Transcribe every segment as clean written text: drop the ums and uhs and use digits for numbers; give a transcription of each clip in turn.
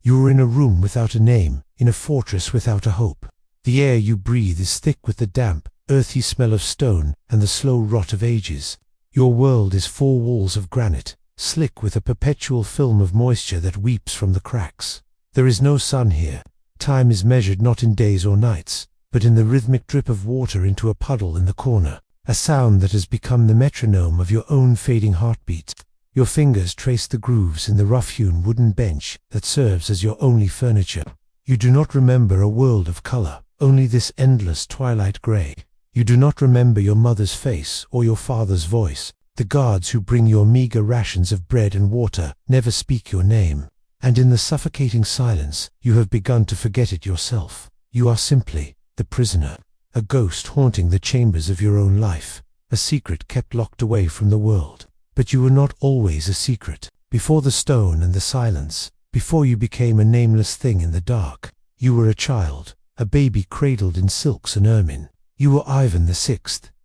You are in a room without a name, in a fortress without a hope. The air you breathe is thick with the damp, earthy smell of stone and the slow rot of ages. Your world is 4 walls of granite, slick with a perpetual film of moisture that weeps from the cracks. There is no sun here. Time is measured not in days or nights, but in the rhythmic drip of water into a puddle in the corner, a sound that has become the metronome of your own fading heartbeat. Your fingers trace the grooves in the rough-hewn wooden bench that serves as your only furniture. You do not remember a world of color, only this endless twilight gray. You do not remember your mother's face or your father's voice. The guards who bring your meager rations of bread and water never speak your name. And in the suffocating silence, you have begun to forget it yourself. You are simply the prisoner, a ghost haunting the chambers of your own life, a secret kept locked away from the world. But you were not always a secret. Before the stone and the silence, before you became a nameless thing in the dark, you were a child, a baby cradled in silks and ermine. You were Ivan VI,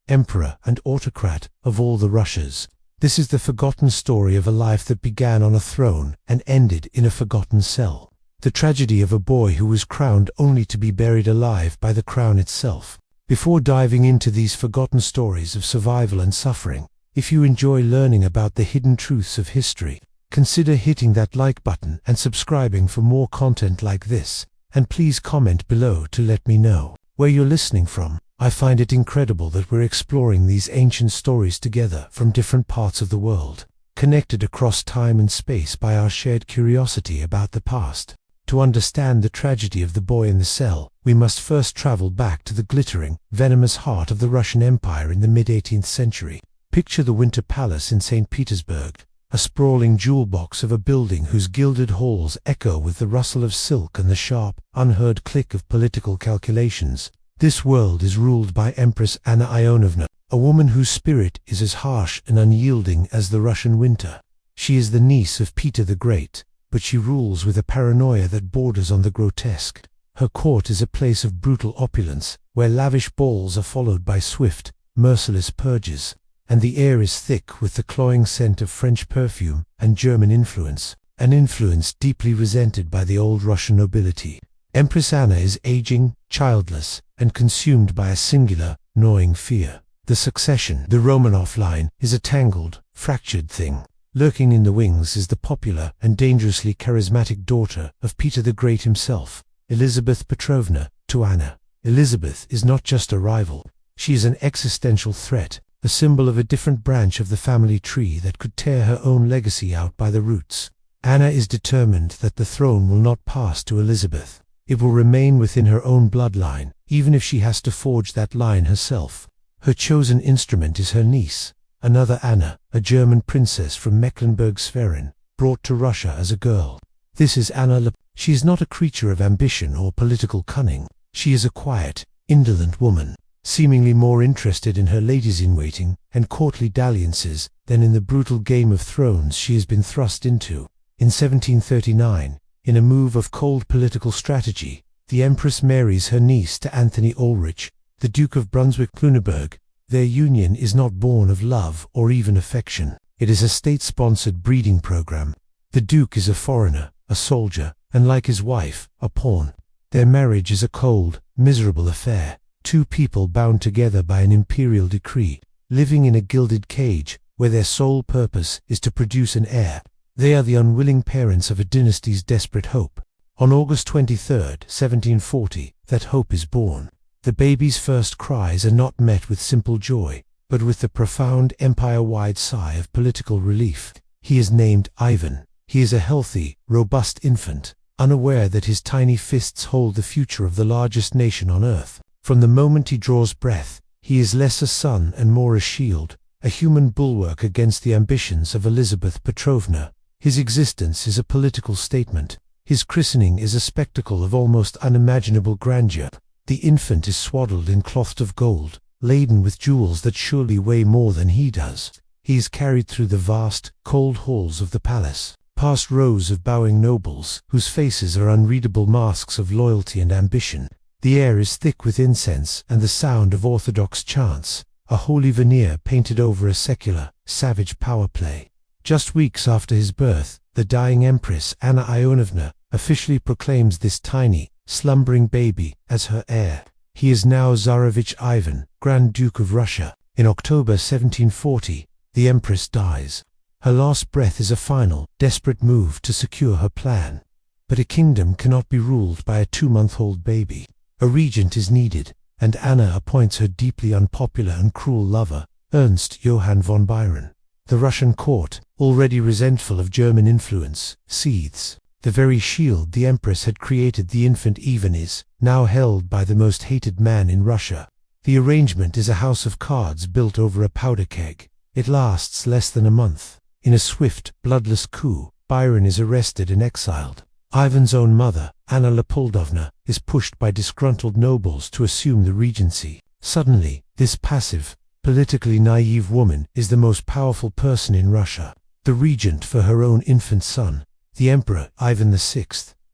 emperor and autocrat of all the Russias. This is the forgotten story of a life that began on a throne and ended in a forgotten cell. The tragedy of a boy who was crowned only to be buried alive by the crown itself. Before diving into these forgotten stories of survival and suffering, if you enjoy learning about the hidden truths of history, consider hitting that like button and subscribing for more content like this. And please comment below to let me know where you're listening from. I find it incredible that we're exploring these ancient stories together from different parts of the world, connected across time and space by our shared curiosity about the past. To understand the tragedy of the boy in the cell, we must first travel back to the glittering, venomous heart of the Russian Empire in the mid-18th century. Picture the Winter Palace in St. Petersburg, a sprawling jewel box of a building whose gilded halls echo with the rustle of silk and the sharp, unheard click of political calculations. This world is ruled by Empress Anna Ionovna, a woman whose spirit is as harsh and unyielding as the Russian winter. She is the niece of Peter the Great, but she rules with a paranoia that borders on the grotesque. Her court is a place of brutal opulence, where lavish balls are followed by swift, merciless purges, and the air is thick with the cloying scent of French perfume and German influence, an influence deeply resented by the old Russian nobility. Empress Anna is aging, childless, and consumed by a singular, gnawing fear. The succession, the Romanov line, is a tangled, fractured thing. Lurking in the wings is the popular and dangerously charismatic daughter of Peter the Great himself, Elizabeth Petrovna, to Anna. Elizabeth is not just a rival. She is an existential threat, a symbol of a different branch of the family tree that could tear her own legacy out by the roots. Anna is determined that the throne will not pass to Elizabeth. It will remain within her own bloodline, even if she has to forge that line herself. Her chosen instrument is her niece, another Anna, a German princess from Mecklenburg-Schwerin, brought to Russia as a girl. This is Anna. She is not a creature of ambition or political cunning. She is a quiet, indolent woman, seemingly more interested in her ladies-in-waiting and courtly dalliances than in the brutal Game of Thrones she has been thrust into. In 1739, in a move of cold political strategy, the Empress marries her niece to Anthony Ulrich, the Duke of Brunswick-Lüneburg. Their union is not born of love or even affection. It is a state-sponsored breeding program. The Duke is a foreigner, a soldier, and like his wife, a pawn. Their marriage is a cold, miserable affair. Two people bound together by an imperial decree, living in a gilded cage, where their sole purpose is to produce an heir. They are the unwilling parents of a dynasty's desperate hope. On August 23, 1740, that hope is born. The baby's first cries are not met with simple joy, but with the profound empire-wide sigh of political relief. He is named Ivan. He is a healthy, robust infant, unaware that his tiny fists hold the future of the largest nation on earth. From the moment he draws breath, he is less a son and more a shield, a human bulwark against the ambitions of Elizabeth Petrovna. His existence is a political statement. His christening is a spectacle of almost unimaginable grandeur. The infant is swaddled in cloth of gold, laden with jewels that surely weigh more than he does. He is carried through the vast, cold halls of the palace, past rows of bowing nobles, whose faces are unreadable masks of loyalty and ambition. The air is thick with incense and the sound of orthodox chants, a holy veneer painted over a secular, savage power play. Just weeks after his birth, the dying Empress Anna Ionovna, officially proclaims this tiny, slumbering baby as her heir. He is now Tsarevich Ivan, Grand Duke of Russia. In October 1740, the Empress dies. Her last breath is a final, desperate move to secure her plan. But a kingdom cannot be ruled by a 2-month-old baby. A regent is needed, and Anna appoints her deeply unpopular and cruel lover, Ernst Johann von Biron. The Russian court, already resentful of German influence, seethes. The very shield the Empress had created the infant Ivan is now held by the most hated man in Russia. The arrangement is a house of cards built over a powder keg. It lasts less than a month. In a swift, bloodless coup, Biron is arrested and exiled. Ivan's own mother, Anna Leopoldovna, is pushed by disgruntled nobles to assume the regency. Suddenly, this passive, politically naive woman is the most powerful person in Russia, the regent for her own infant son, the Emperor Ivan VI.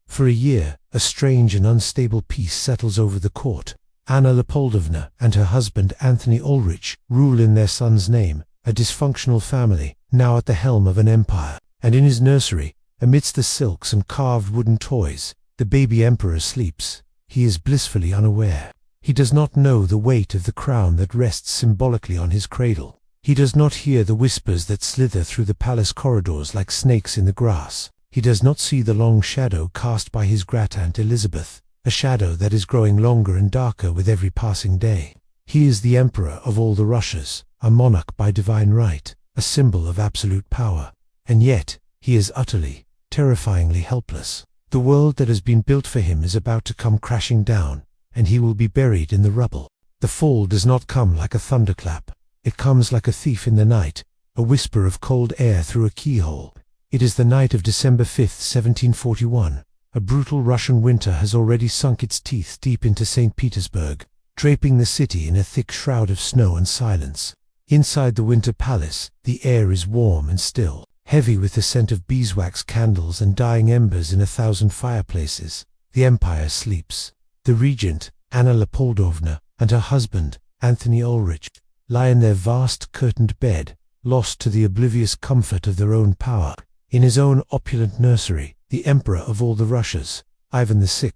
For a year, a strange and unstable peace settles over the court. Anna Leopoldovna and her husband Anthony Ulrich rule in their son's name, a dysfunctional family, now at the helm of an empire. And in his nursery, amidst the silks and carved wooden toys, the baby emperor sleeps. He is blissfully unaware. He does not know the weight of the crown that rests symbolically on his cradle. He does not hear the whispers that slither through the palace corridors like snakes in the grass. He does not see the long shadow cast by his great-aunt Elizabeth, a shadow that is growing longer and darker with every passing day. He is the emperor of all the Russias, a monarch by divine right, a symbol of absolute power. And yet, he is utterly, terrifyingly helpless. The world that has been built for him is about to come crashing down, and he will be buried in the rubble. The fall does not come like a thunderclap. It comes like a thief in the night, a whisper of cold air through a keyhole. It is the night of December 5, 1741. A brutal Russian winter has already sunk its teeth deep into St. Petersburg, draping the city in a thick shroud of snow and silence. Inside the Winter Palace, the air is warm and still, heavy with the scent of beeswax candles and dying embers in 1,000 fireplaces. The empire sleeps. The regent, Anna Leopoldovna, and her husband, Anthony Ulrich, lie in their vast curtained bed, lost to the oblivious comfort of their own power. In his own opulent nursery, the emperor of all the Russias, Ivan VI,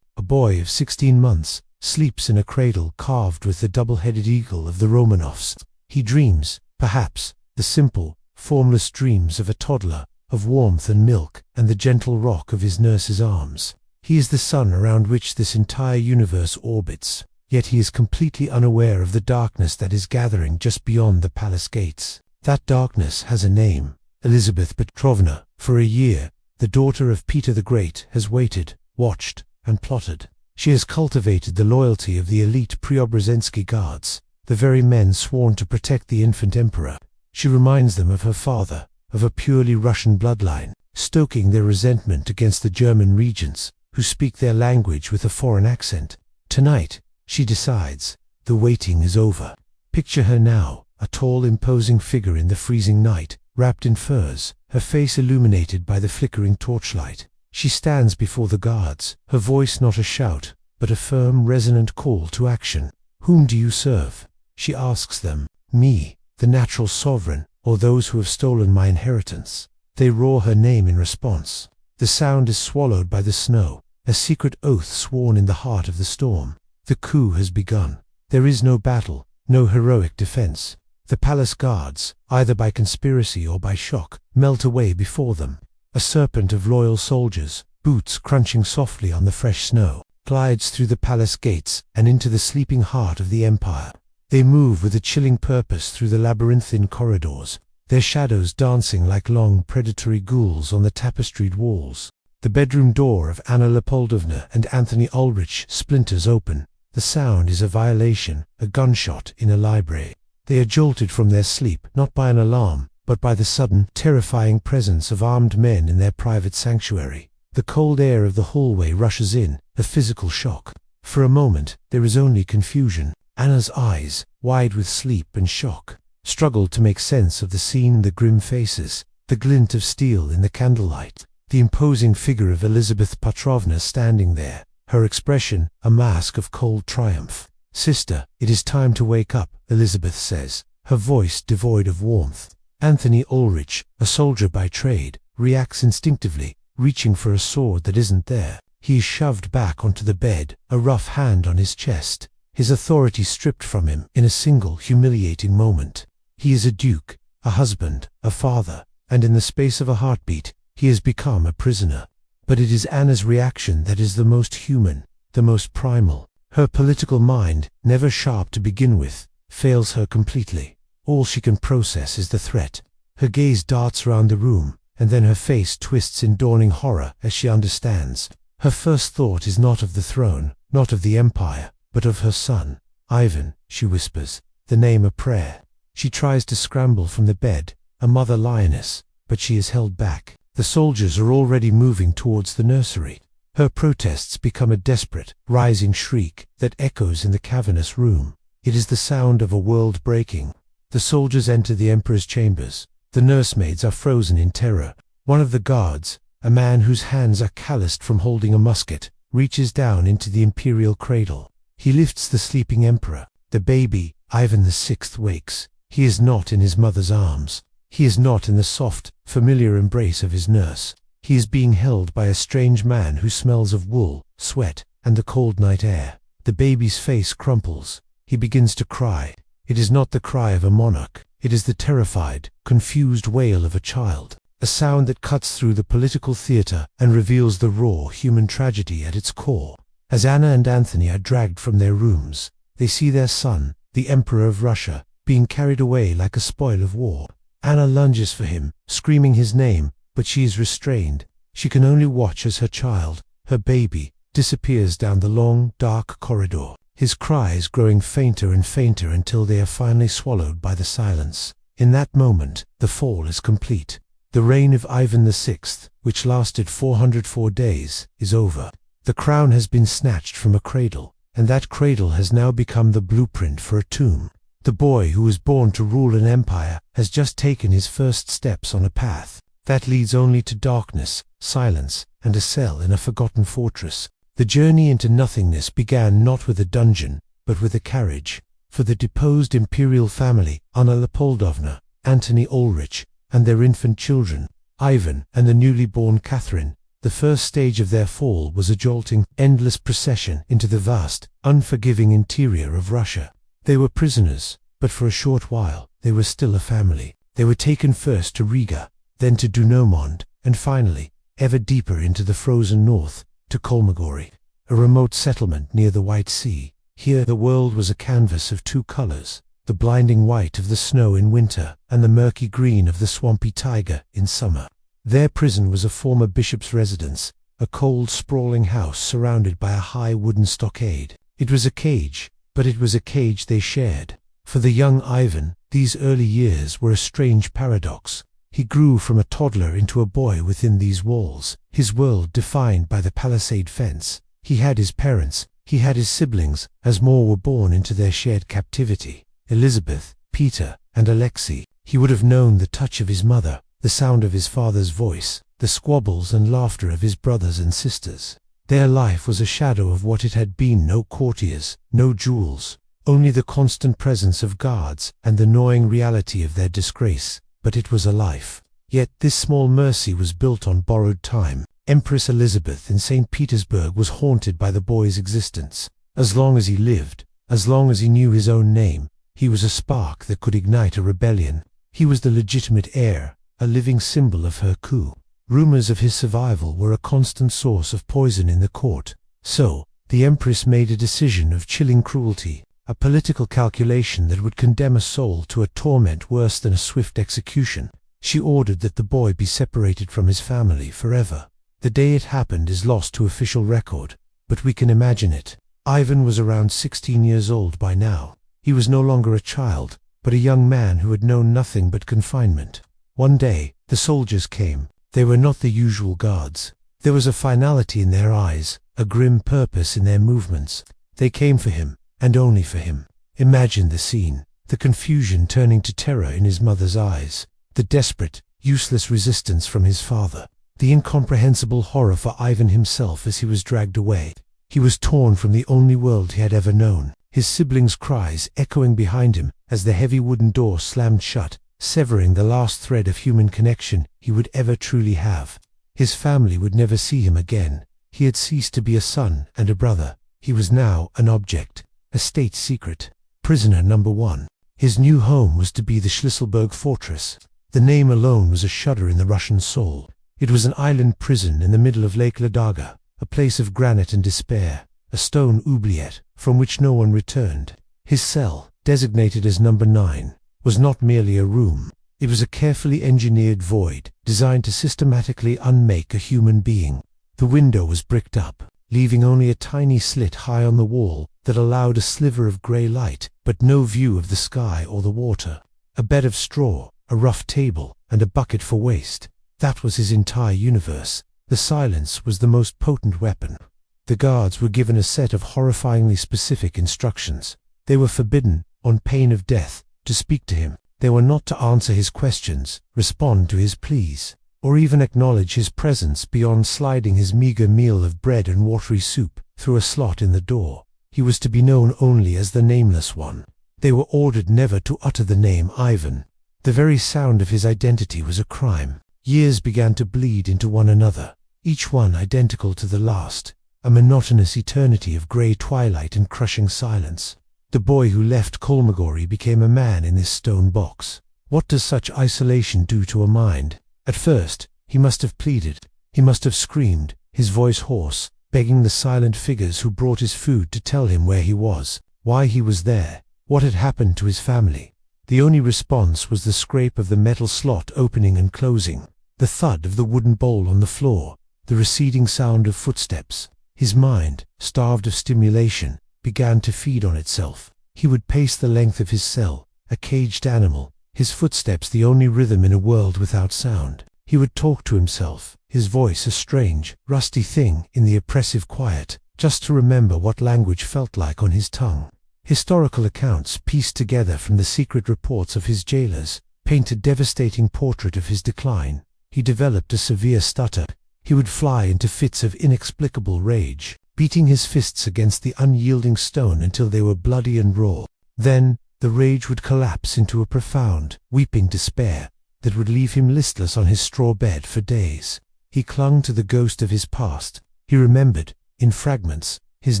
a boy of 16 months, sleeps in a cradle carved with the double-headed eagle of the Romanovs. He dreams, perhaps, the simple, formless dreams of a toddler, of warmth and milk and the gentle rock of his nurse's arms. He is the sun around which this entire universe orbits, yet he is completely unaware of the darkness that is gathering just beyond the palace gates. That darkness has a name. Elizabeth Petrovna. For a year, the daughter of Peter the Great has waited, watched, and plotted. She has cultivated the loyalty of the elite Preobrazhensky guards, the very men sworn to protect the infant emperor. She reminds them of her father, of a purely Russian bloodline, stoking their resentment against the German regents, who speak their language with a foreign accent. Tonight, she decides, the waiting is over. Picture her now, a tall, imposing figure in the freezing night, wrapped in furs, her face illuminated by the flickering torchlight. She stands before the guards, her voice not a shout, but a firm, resonant call to action. Whom do you serve? She asks them. Me, the natural sovereign, or those who have stolen my inheritance? They roar her name in response. The sound is swallowed by the snow, a secret oath sworn in the heart of the storm. The coup has begun. There is no battle, no heroic defense. The palace guards, either by conspiracy or by shock, melt away before them. A serpent of loyal soldiers, boots crunching softly on the fresh snow, glides through the palace gates and into the sleeping heart of the empire. They move with a chilling purpose through the labyrinthine corridors, their shadows dancing like long predatory ghouls on the tapestried walls. The bedroom door of Anna Leopoldovna and Anthony Ulrich splinters open. The sound is a violation, a gunshot in a library. They are jolted from their sleep, not by an alarm, but by the sudden, terrifying presence of armed men in their private sanctuary. The cold air of the hallway rushes in, a physical shock. For a moment, there is only confusion. Anna's eyes, wide with sleep and shock, struggle to make sense of the scene, the grim faces, the glint of steel in the candlelight, the imposing figure of Elizabeth Petrovna standing there, her expression a mask of cold triumph. "Sister, it is time to wake up," Elizabeth says, her voice devoid of warmth. Anthony Ulrich, a soldier by trade, reacts instinctively. reaching for a sword that isn't there. He is shoved back onto the bed, a rough hand on his chest, his authority stripped from him in a single humiliating moment. He is a duke, a husband, a father, and in the space of a heartbeat, he has become a prisoner. But it is Anna's reaction that is the most human, the most primal. Her political mind, never sharp to begin with, fails her completely. All she can process is the threat. Her gaze darts around the room, and then her face twists in dawning horror as she understands. Her first thought is not of the throne, not of the empire, but of her son. Ivan, she whispers, the name a prayer. She tries to scramble from the bed, a mother lioness, but she is held back. The soldiers are already moving towards the nursery. Her protests become a desperate, rising shriek that echoes in the cavernous room. It is the sound of a world breaking. The soldiers enter the emperor's chambers. The nursemaids are frozen in terror. One of the guards, a man whose hands are calloused from holding a musket, reaches down into the imperial cradle. He lifts the sleeping emperor. The baby, Ivan VI, wakes. He is not in his mother's arms. He is not in the soft, familiar embrace of his nurse. He is being held by a strange man who smells of wool, sweat, and the cold night air. The baby's face crumples. He begins to cry. It is not the cry of a monarch. It is the terrified, confused wail of a child. A sound that cuts through the political theater and reveals the raw human tragedy at its core. As Anna and Anthony are dragged from their rooms, they see their son, the Emperor of Russia, being carried away like a spoil of war. Anna lunges for him, screaming his name, but she is restrained. She can only watch as her child, her baby, disappears down the long, dark corridor, his cries growing fainter and fainter until they are finally swallowed by the silence. In that moment, the fall is complete. The reign of Ivan VI, which lasted 404 days, is over. The crown has been snatched from a cradle, and that cradle has now become the blueprint for a tomb. The boy who was born to rule an empire has just taken his first steps on a path that leads only to darkness, silence, and a cell in a forgotten fortress. The journey into nothingness began not with a dungeon, but with a carriage. For the deposed imperial family, Anna Leopoldovna, Antony Ulrich, and their infant children, Ivan and the newly born Catherine, the first stage of their fall was a jolting, endless procession into the vast, unforgiving interior of Russia. They were prisoners, but for a short while, they were still a family. They were taken first to Riga, then to Douaumont, and finally, ever deeper into the frozen north, to Kolmogorye, a remote settlement near the White Sea. Here the world was a canvas of two colors, the blinding white of the snow in winter and the murky green of the swampy taiga in summer. Their prison was a former bishop's residence, a cold, sprawling house surrounded by a high wooden stockade. It was a cage, but it was a cage they shared. For the young Ivan, these early years were a strange paradox. He grew from a toddler into a boy within these walls, his world defined by the palisade fence. He had his parents, he had his siblings, as more were born into their shared captivity. Elizabeth, Peter, and Alexei. He would have known the touch of his mother, the sound of his father's voice, the squabbles and laughter of his brothers and sisters. Their life was a shadow of what it had been. No courtiers, no jewels, only the constant presence of guards and the gnawing reality of their disgrace. But it was a life. Yet this small mercy was built on borrowed time. Empress Elizabeth in St. Petersburg was haunted by the boy's existence. As long as he lived, as long as he knew his own name, he was a spark that could ignite a rebellion. He was the legitimate heir, a living symbol of her coup. Rumors of his survival were a constant source of poison in the court. So, the Empress made a decision of chilling cruelty, a political calculation that would condemn a soul to a torment worse than a swift execution. She ordered that the boy be separated from his family forever. The day it happened is lost to official record, but we can imagine it. Ivan was around 16 years old by now. He was no longer a child, but a young man who had known nothing but confinement. One day, the soldiers came. They were not the usual guards. There was a finality in their eyes, a grim purpose in their movements. They came for him, and only for him. Imagine the scene, the confusion turning to terror in his mother's eyes, the desperate, useless resistance from his father, the incomprehensible horror for Ivan himself as he was dragged away. He was torn from the only world he had ever known, his siblings' cries echoing behind him as the heavy wooden door slammed shut, severing the last thread of human connection he would ever truly have. His family would never see him again. He had ceased to be a son and a brother. He was now an object, a state secret. Prisoner number 1. His new home was to be the Schlüsselburg fortress. The name alone was a shudder in the Russian soul. It was an island prison in the middle of Lake Ladoga, a place of granite and despair, a stone oubliette from which no one returned. His cell, designated as number 9, was not merely a room. It was a carefully engineered void, designed to systematically unmake a human being. The window was bricked up, leaving only a tiny slit high on the wall that allowed a sliver of grey light, but no view of the sky or the water. A bed of straw, a rough table, and a bucket for waste. That was his entire universe. The silence was the most potent weapon. The guards were given a set of horrifyingly specific instructions. They were forbidden, on pain of death, to speak to him. They were not to answer his questions, respond to his pleas, or even acknowledge his presence beyond sliding his meager meal of bread and watery soup through a slot in the door. He was to be known only as the Nameless One. They were ordered never to utter the name Ivan. The very sound of his identity was a crime. Years began to bleed into one another, each one identical to the last, a monotonous eternity of grey twilight and crushing silence. The boy who left Kolmogorov became a man in this stone box. What does such isolation do to a mind? At first, he must have pleaded. He must have screamed, his voice hoarse, begging the silent figures who brought his food to tell him where he was, why he was there, what had happened to his family. The only response was the scrape of the metal slot opening and closing, the thud of the wooden bowl on the floor, the receding sound of footsteps. His mind, starved of stimulation, began to feed on itself. He would pace the length of his cell, a caged animal, his footsteps the only rhythm in a world without sound. He would talk to himself, his voice a strange, rusty thing in the oppressive quiet, just to remember what language felt like on his tongue. Historical accounts pieced together from the secret reports of his jailers paint a devastating portrait of his decline. He developed a severe stutter. He would fly into fits of inexplicable rage, beating his fists against the unyielding stone until they were bloody and raw. Then, the rage would collapse into a profound, weeping despair that would leave him listless on his straw bed for days. He clung to the ghost of his past. He remembered, in fragments, his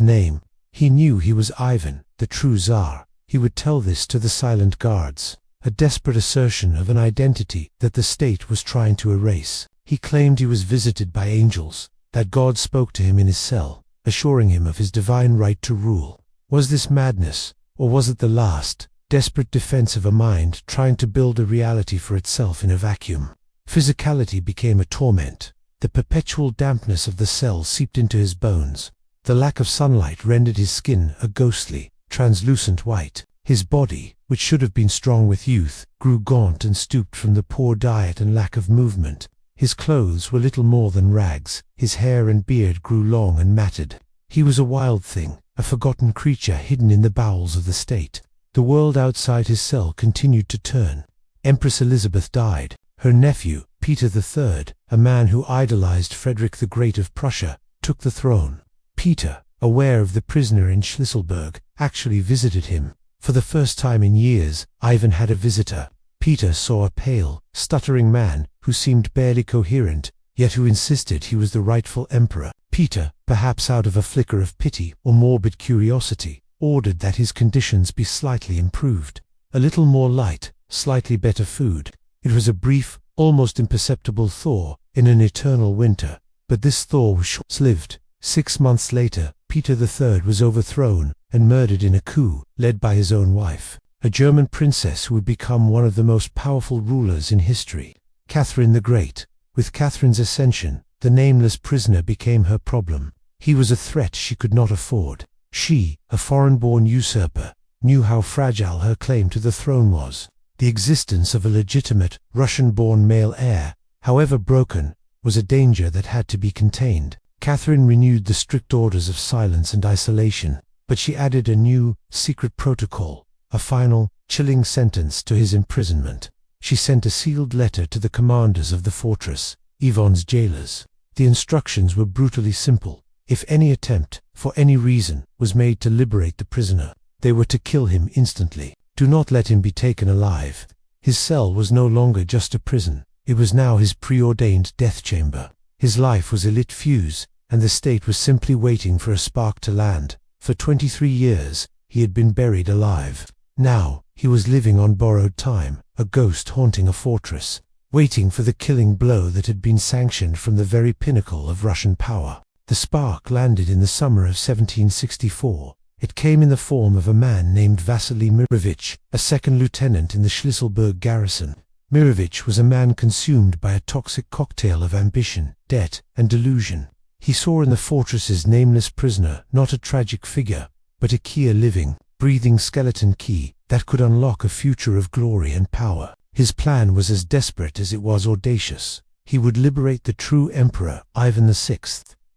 name. He knew he was Ivan, the true Tsar. He would tell this to the silent guards, a desperate assertion of an identity that the state was trying to erase. He claimed he was visited by angels, that God spoke to him in his cell, assuring him of his divine right to rule. Was this madness, or was it the last, desperate defense of a mind trying to build a reality for itself in a vacuum? Physicality became a torment. The perpetual dampness of the cell seeped into his bones. The lack of sunlight rendered his skin a ghostly, translucent white. His body, which should have been strong with youth, grew gaunt and stooped from the poor diet and lack of movement. His clothes were little more than rags. His hair and beard grew long and matted. He was a wild thing, a forgotten creature hidden in the bowels of the state. The world outside his cell continued to turn. Empress Elizabeth died. Her nephew, Peter III, a man who idolized Frederick the Great of Prussia, took the throne. Peter, aware of the prisoner in Schlüsselburg, actually visited him. For the first time in years, Ivan had a visitor. Peter saw a pale, stuttering man who seemed barely coherent, yet who insisted he was the rightful emperor. Peter, perhaps out of a flicker of pity or morbid curiosity, ordered that his conditions be slightly improved. A little more light, slightly better food. It was a brief, almost imperceptible thaw in an eternal winter, but this thaw was short-lived. 6 months later, Peter III was overthrown and murdered in a coup led by his own wife, a German princess who would become one of the most powerful rulers in history. Catherine the Great. With Catherine's ascension, the nameless prisoner became her problem. He was a threat she could not afford. She, a foreign-born usurper, knew how fragile her claim to the throne was. The existence of a legitimate, Russian-born male heir, however broken, was a danger that had to be contained. Catherine renewed the strict orders of silence and isolation, but she added a new, secret protocol, a final, chilling sentence to his imprisonment. She sent a sealed letter to the commanders of the fortress, Ivan's jailers. The instructions were brutally simple. If any attempt, for any reason, was made to liberate the prisoner, they were to kill him instantly. Do not let him be taken alive. His cell was no longer just a prison. It was now his preordained death chamber. His life was a lit fuse, and the state was simply waiting for a spark to land. For 23 years, he had been buried alive. Now, he was living on borrowed time, a ghost haunting a fortress, waiting for the killing blow that had been sanctioned from the very pinnacle of Russian power. The spark landed in the summer of 1764. It came in the form of a man named Vasily Mirovich, a second lieutenant in the Schlisselburg garrison. Mirovich was a man consumed by a toxic cocktail of ambition, debt, and delusion. He saw in the fortress's nameless prisoner not a tragic figure, but a key, a living, breathing skeleton key that could unlock a future of glory and power. His plan was as desperate as it was audacious. He would liberate the true emperor, Ivan VI,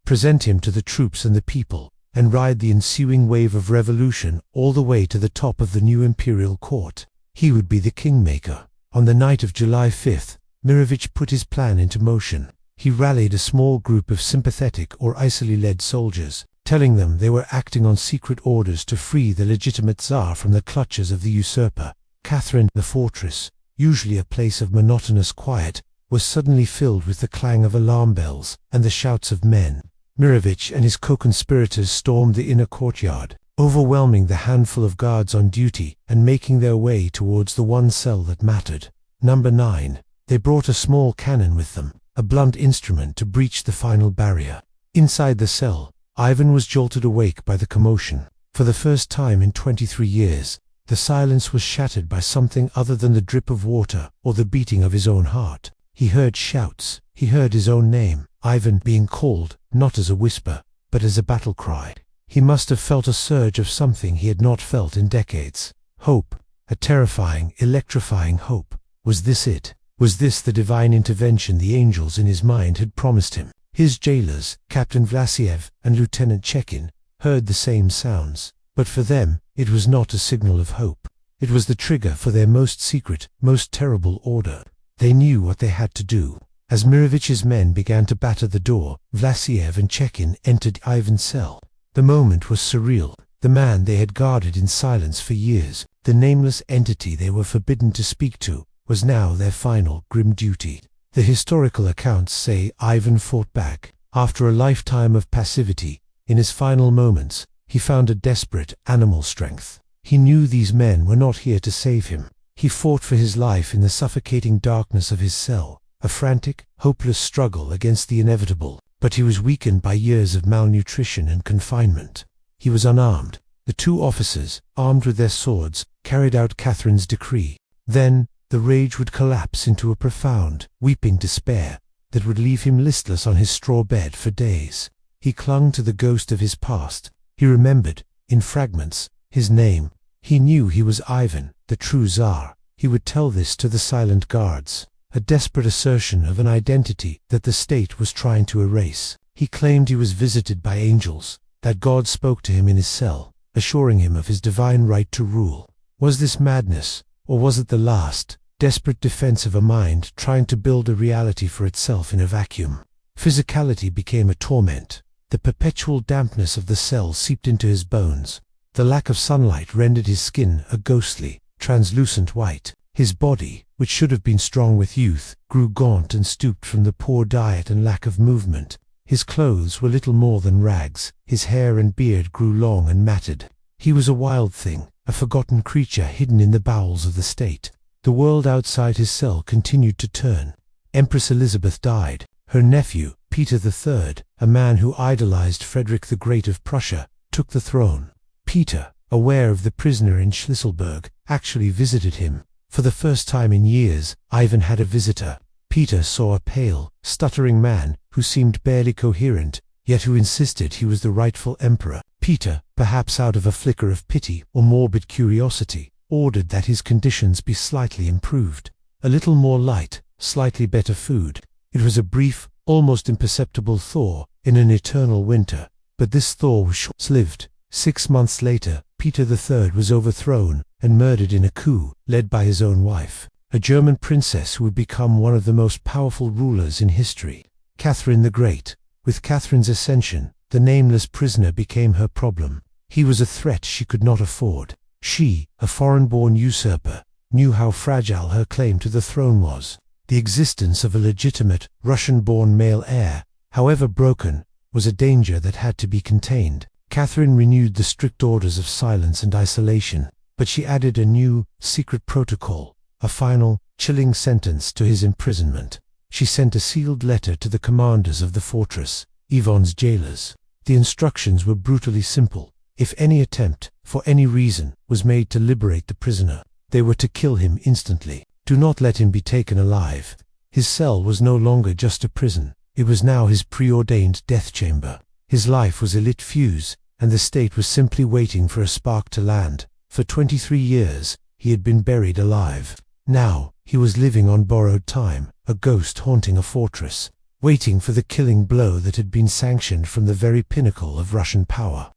present him to the troops and the people, and ride the ensuing wave of revolution all the way to the top of the new imperial court. He would be the kingmaker. On the night of July 5th, Mirovich put his plan into motion. He rallied a small group of sympathetic or icily led soldiers, telling them they were acting on secret orders to free the legitimate Tsar from the clutches of the usurper. Catherine, the fortress, usually a place of monotonous quiet, was suddenly filled with the clang of alarm bells and the shouts of men. Mirovich and his co-conspirators stormed the inner courtyard, overwhelming the handful of guards on duty and making their way towards the one cell that mattered. Number 9. They brought a small cannon with them, a blunt instrument to breach the final barrier. Inside the cell, Ivan was jolted awake by the commotion. For the first time in 23 years, the silence was shattered by something other than the drip of water or the beating of his own heart. He heard shouts. He heard his own name, Ivan, being called, not as a whisper, but as a battle cry. He must have felt a surge of something he had not felt in decades. Hope, a terrifying, electrifying hope. Was this it? Was this the divine intervention the angels in his mind had promised him? His jailers, Captain Vlasiev and Lieutenant Chekin, heard the same sounds, but for them, it was not a signal of hope. It was the trigger for their most secret, most terrible order. They knew what they had to do. As Mirovich's men began to batter the door, Vlasiev and Chekin entered Ivan's cell. The moment was surreal. The man they had guarded in silence for years, the nameless entity they were forbidden to speak to, was now their final, grim duty. The historical accounts say Ivan fought back. After a lifetime of passivity, in his final moments, he found a desperate, animal strength. He knew these men were not here to save him. He fought for his life in the suffocating darkness of his cell, a frantic, hopeless struggle against the inevitable, but he was weakened by years of malnutrition and confinement. He was unarmed. The two officers, armed with their swords, carried out Catherine's decree. Then, the rage would collapse into a profound, weeping despair that would leave him listless on his straw bed for days. He clung to the ghost of his past. He remembered, in fragments, his name. He knew he was Ivan, the true Tsar. He would tell this to the silent guards, a desperate assertion of an identity that the state was trying to erase. He claimed he was visited by angels, that God spoke to him in his cell, assuring him of his divine right to rule. Was this madness, or was it the last, desperate defense of a mind trying to build a reality for itself in a vacuum? Physicality became a torment. The perpetual dampness of the cell seeped into his bones. The lack of sunlight rendered his skin a ghostly, translucent white. His body, which should have been strong with youth, grew gaunt and stooped from the poor diet and lack of movement. His clothes were little more than rags. His hair and beard grew long and matted. He was a wild thing, a forgotten creature hidden in the bowels of the state. The world outside his cell continued to turn. Empress Elizabeth died. Her nephew, Peter III, a man who idolized Frederick the Great of Prussia, took the throne. Peter, aware of the prisoner in Schlisselburg, actually visited him. For the first time in years, Ivan had a visitor. Peter saw a pale, stuttering man who seemed barely coherent, yet who insisted he was the rightful emperor. Peter, perhaps out of a flicker of pity or morbid curiosity, ordered that his conditions be slightly improved. A little more light, slightly better food. It was a brief, almost imperceptible thaw in an eternal winter, but this thaw was short-lived. 6 months later, Peter III was overthrown and murdered in a coup led by his own wife, a German princess who would become one of the most powerful rulers in history. Catherine the Great. With Catherine's ascension, the nameless prisoner became her problem. He was a threat she could not afford. She, a foreign-born usurper, knew how fragile her claim to the throne was. The existence of a legitimate, Russian-born male heir, however broken, was a danger that had to be contained. Catherine renewed the strict orders of silence and isolation, but she added a new, secret protocol, a final, chilling sentence to his imprisonment. She sent a sealed letter to the commanders of the fortress, Yvonne's jailers. The instructions were brutally simple. If any attempt, for any reason, was made to liberate the prisoner, they were to kill him instantly. Do not let him be taken alive. His cell was no longer just a prison. It was now his preordained death chamber. His life was a lit fuse, and the state was simply waiting for a spark to land. For 23 years, he had been buried alive. Now, he was living on borrowed time, a ghost haunting a fortress, waiting for the killing blow that had been sanctioned from the very pinnacle of Russian power.